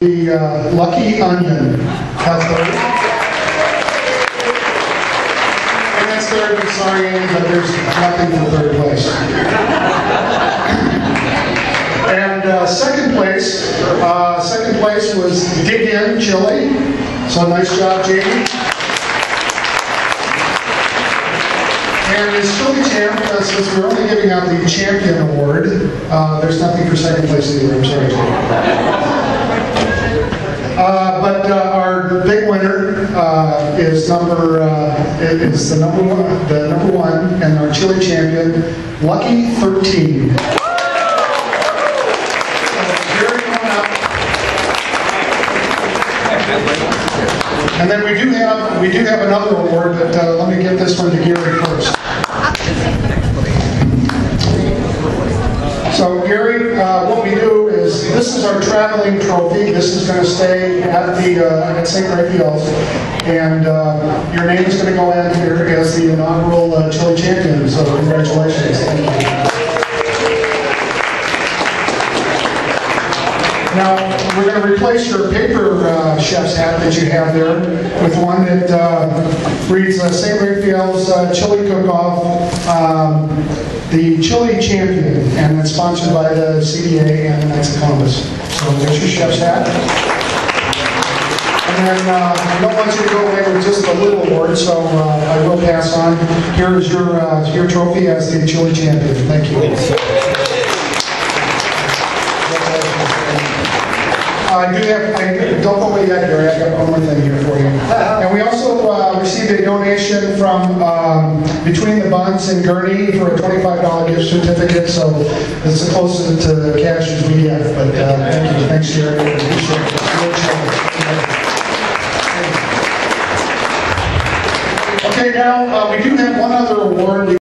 The Lucky Onion has third. And that's third, I'm sorry, Andy, but there's nothing for third place. And second place was Dig In Chili. So nice job, Jamie. And as chili champ, since we're only giving out the champion award, there's nothing for second place either, I'm sorry. But our big winner is the number one, and our chili champion, Lucky 13. And then we do have another award, but let me get this one to Gary first. So Gary, what we do is, this is our traveling trophy. This is going to stay at St. Raphael's, and your name is going to go in here as the inaugural chili champion. So congratulations! Thank you. Now we're going to replace your paper chef's hat that you have there with one that reads St. Raphael's Chili Cook-Off. The Chili Champion, and it's sponsored by the CDA and the Knights of Columbus. So there's your chef's hat. And then I don't want you to go away with just a little award, so I will pass on. Here is your trophy as the Chili Champion. Thank you. Don't go away yet, Gary. I've got one more thing here for you. And we also received a donation from Between the Buns in Gurnee for a $25 gift certificate, so it's the closest to cash as we get. But thank you. Thanks, Gary. Okay, now we do have one other award.